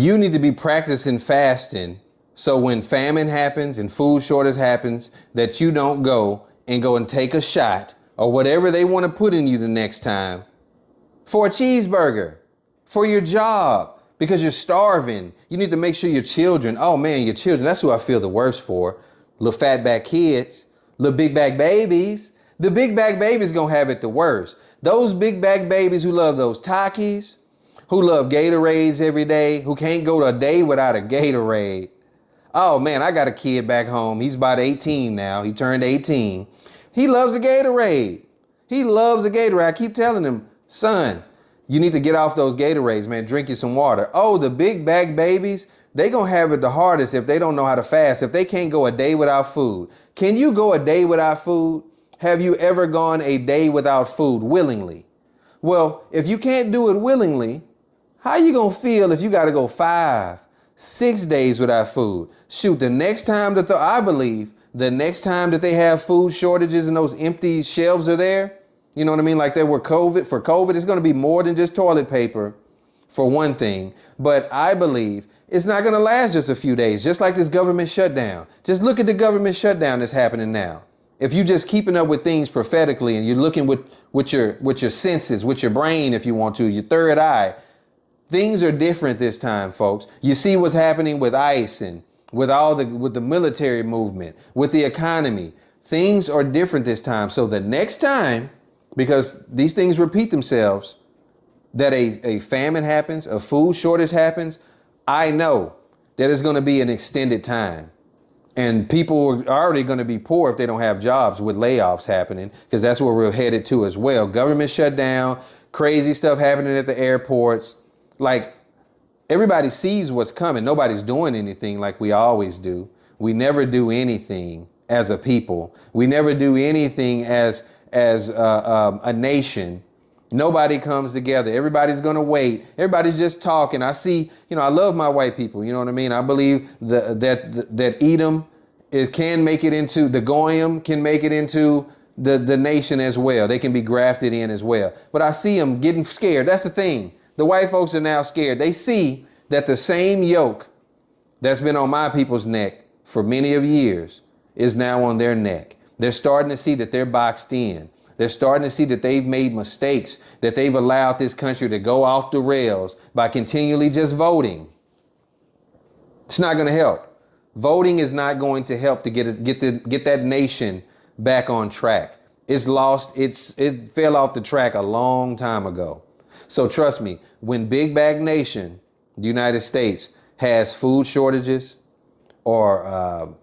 You need to be practicing fasting so when famine happens and food shortage happens, that you don't go and take a shot or whatever they want to put in you the next time for a cheeseburger, for your job, because you're starving. You need to make sure your children, oh man, your children, that's who I feel the worst for. Little fatback kids, little big back babies. The big back babies gonna have it the worst. Those big back babies who love those Takis, who love Gatorades every day, who can't go to a day without a Gatorade. Oh man, I got a kid back home. He's about 18 now. He turned 18. He loves a Gatorade. He loves a Gatorade. I keep telling him, son, you need to get off those Gatorades, man. Drink you some water. Oh, the big back babies, they gonna have it the hardest if they don't know how to fast, if they can't go a day without food. Can you go a day without food? Have you ever gone a day without food willingly? Well, if you can't do it willingly, how you gonna feel if you gotta go 5, 6 days without food? Shoot, the next time that I believe the next time that they have food shortages and those empty shelves are there, you know what I mean? Like there were for COVID, it's gonna be more than just toilet paper for one thing. But I believe it's not gonna last just a few days, just like this government shutdown. Just look at the government shutdown that's happening now. If you're just keeping up with things prophetically and you're looking with your senses, with your brain, if you want to, your third eye, things are different this time, folks. You see what's happening with ICE and with the military movement, with the economy. Things are different this time. So the next time, because these things repeat themselves, that a famine happens, a food shortage happens, I know that it's going to be an extended time. And people are already going to be poor if they don't have jobs with layoffs happening, because that's where we're headed to as well. Government shutdown, crazy stuff happening at the airports. Like everybody sees what's coming. Nobody's doing anything like we always do. We never do anything as a people. We never do anything as a nation. Nobody comes together. Everybody's going to wait. Everybody's just talking. I see, I love my white people. You know what I mean? I believe that Edom, it can make it into, the Goyim can make it into the nation as well. They can be grafted in as well. But I see them getting scared. That's the thing. The white folks are now scared. They see that the same yoke that's been on my people's neck for many of years is now on their neck. They're starting to see that they're boxed in. They're starting to see that they've made mistakes, that they've allowed this country to go off the rails by continually just voting. It's not going to help. Voting is not going to help to get that nation back on track. It's lost. It fell off the track a long time ago. So trust me, when big bag nation, the United States, has food shortages or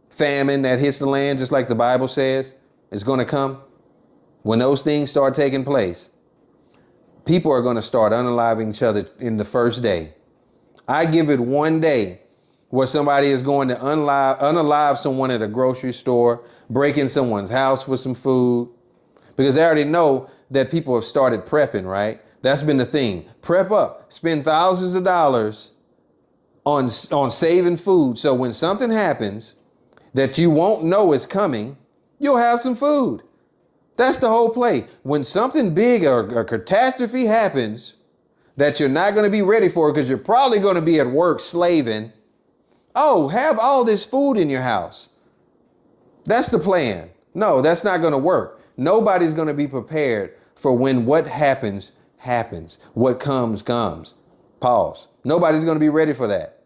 famine that hits the land, just like the Bible says, it's going to come. When those things start taking place, people are going to start unaliving each other in the first day. I give it one day where somebody is going to unalive someone at a grocery store, break in someone's house for some food, because they already know that people have started prepping, right? That's been the thing. Prep up, spend thousands of dollars on saving food. So when something happens that you won't know is coming, you'll have some food. That's the whole play. When something big or a catastrophe happens that you're not going to be ready for because you're probably going to be at work slaving, oh, have all this food in your house. That's the plan. No, that's not going to work. Nobody's going to be prepared for when what happens, happens. What comes, comes. Pause. Nobody's going to be ready for that.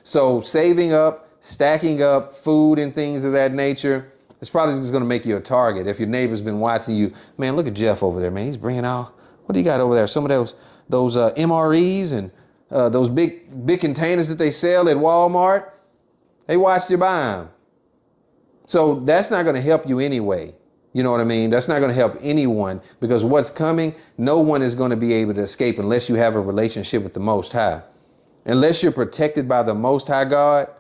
So saving up, stacking up food and things of that nature, it's probably just going to make you a target. If your neighbor's been watching you, man, look at Jeff over there, man. He's bringing out, what do you got over there? Some of those MREs and those big containers that they sell at Walmart. They watched you buy them. So that's not going to help you anyway. You know what I mean? That's not going to help anyone, because what's coming, no one is going to be able to escape unless you have a relationship with the Most High. Unless you're protected by the Most High God,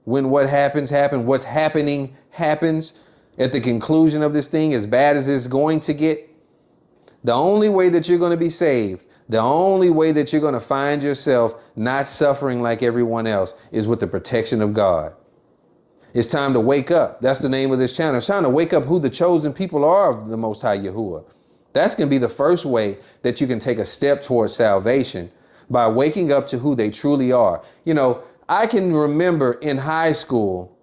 when what happens, what's happening happens. At the conclusion of this thing, as bad as it's going to get, the only way that you're going to be saved, the only way that you're going to find yourself not suffering like everyone else, is with the protection of God. It's time to wake up. That's the name of this channel. It's time to wake up who the chosen people are of the Most High Yahuwah. That's going to be the first way that you can take a step towards salvation. by waking up to who they truly are. You know, I can remember in high school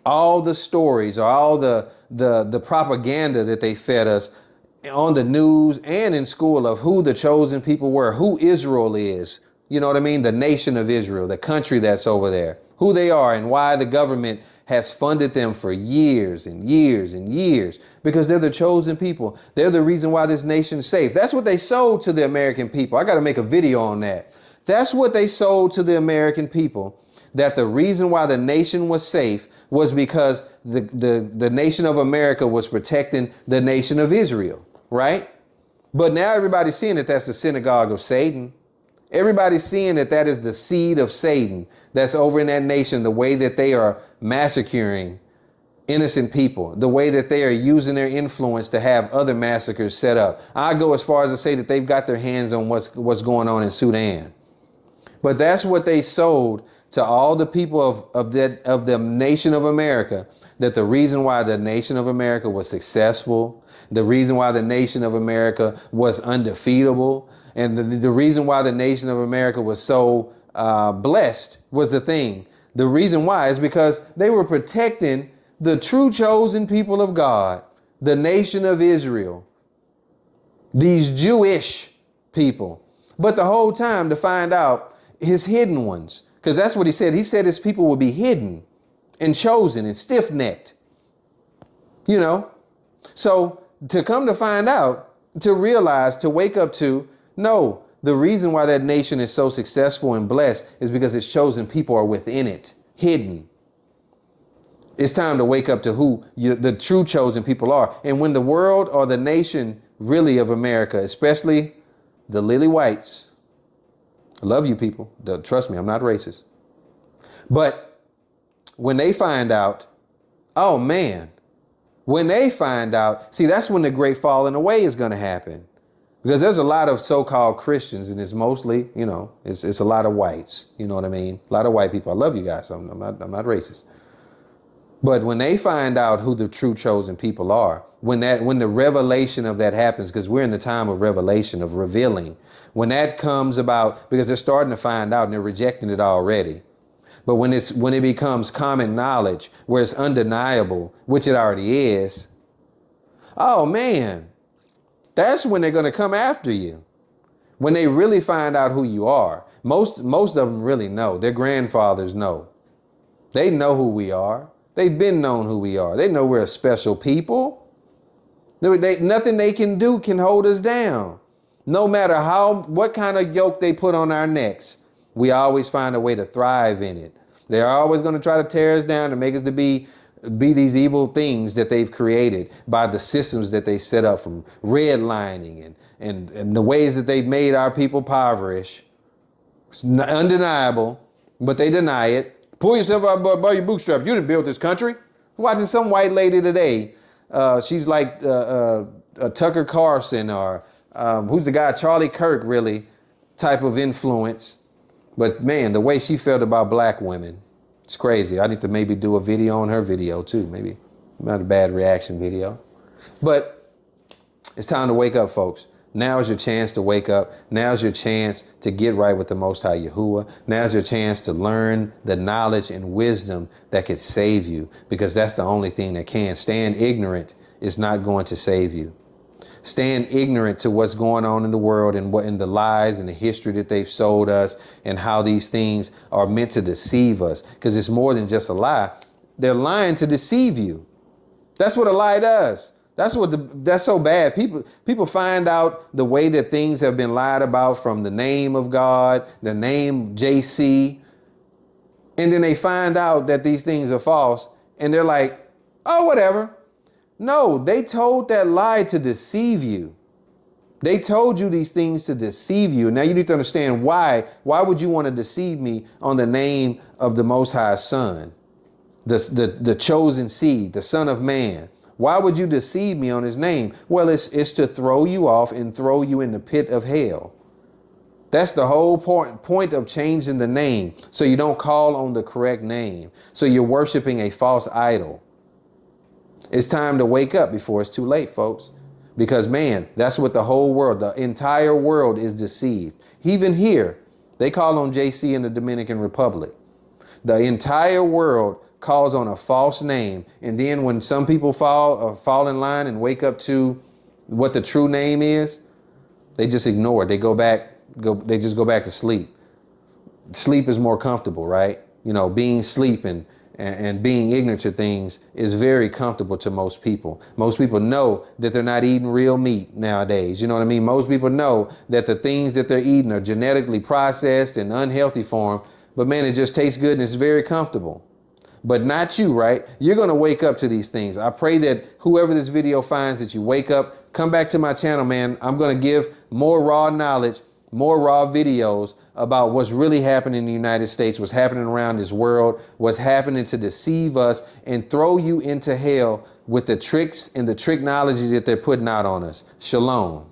all the stories or all the propaganda that they fed us on the news and in school of who the chosen people were, who Israel is. You know what I mean? The nation of Israel, the country that's over there, who they are and why the government has funded them for years and years and years, because they're the chosen people. They're the reason why this nation's safe. That's what they sold to the American people. I got to make a video on that. That's what they sold to the American people, that the reason why the nation was safe was because the nation of America was protecting the nation of Israel, right? But now everybody's seeing that that's the synagogue of Satan. Everybody's seeing that that is the seed of Satan that's over in that nation, the way that they are massacring innocent people, the way that they are using their influence to have other massacres set up. I go as far as to say that they've got their hands on what's going on in Sudan. But that's what they sold to all the people of the nation of America, that the reason why the nation of America was successful, the reason why the nation of America was undefeatable, and the reason why the nation of America was so blessed was the thing. The reason why is because they were protecting the true chosen people of God, the nation of Israel, these Jewish people. But the whole time to find out his hidden ones, because that's what he said. He said his people will be hidden and chosen and stiff-necked, you know. So to come to find out, to realize, to wake up to, no, the reason why that nation is so successful and blessed is because its chosen people are within it, hidden. It's time to wake up to who the true chosen people are. And when the world or the nation really of America, especially the lily whites, I love you people, trust me, I'm not racist. But when they find out, oh man, when they find out, see, that's when the great falling away is going to happen. Because there's a lot of so-called Christians, and it's mostly, you know, it's a lot of whites. You know what I mean? A lot of white people. I love you guys. I'm not racist. But when they find out who the true chosen people are, when the revelation of that happens, because we're in the time of revelation, of revealing, when that comes about, because they're starting to find out and they're rejecting it already. But when it becomes common knowledge, where it's undeniable, which it already is, oh man, that's when they're going to come after you. When they really find out who you are. Most of them really know. Their grandfathers know. They know who we are. They've been known who we are. They know we're a special people. Nothing they can do can hold us down. No matter what kind of yoke they put on our necks, we always find a way to thrive in it. They're always going to try to tear us down and make us to be these evil things that they've created by the systems that they set up, from redlining and the ways that they've made our people impoverished. It's undeniable, but they deny it. Pull yourself out by your bootstraps. You didn't build this country. Watching some white lady today. She's like Tucker Carlson or who's the guy, Charlie Kirk, really, type of influence. But man, the way she felt about black women, it's crazy. I need to maybe do a video on her video too. Maybe not a bad reaction video. But it's time to wake up, folks. Now is your chance to wake up. Now's your chance to get right with the Most High Yahuwah. Now's your chance to learn the knowledge and wisdom that could save you, because that's the only thing that can. Staying ignorant is not going to save you. Staying ignorant to what's going on in the world and what in the lies and the history that they've sold us and how these things are meant to deceive us, because it's more than just a lie. They're lying to deceive you. That's what a lie does. That's so bad. People find out the way that things have been lied about, from the name of God, the name JC, and then they find out that these things are false, and they're like, oh, whatever. No, they told that lie to deceive you. They told you these things to deceive you. Now you need to understand why. Why would you want to deceive me on the name of the Most High Son, the chosen seed, the Son of Man? Why would you deceive me on his name? Well, it's to throw you off and throw you in the pit of hell. That's the whole point of changing the name, so you don't call on the correct name. So you're worshiping a false idol. It's time to wake up before it's too late, folks. Because man, that's what the whole world, the entire world is deceived. Even here, They call on JC in the Dominican Republic. The entire world calls on a false name. And then when some people fall in line and wake up to what the true name is, they just ignore it. They just go back to sleep. Sleep is more comfortable, right? You know, being sleeping and being ignorant to things is very comfortable to most people. Most people know that they're not eating real meat nowadays. You know what I mean? Most people know that the things that they're eating are genetically processed and unhealthy for them. But man, it just tastes good and it's very comfortable. But not you, right? You're going to wake up to these things. I pray that whoever this video finds, that you wake up, come back to my channel, man. I'm going to give more raw knowledge, more raw videos about what's really happening in the United States, what's happening around this world, what's happening to deceive us and throw you into hell with the tricks and the technology that they're putting out on us. Shalom.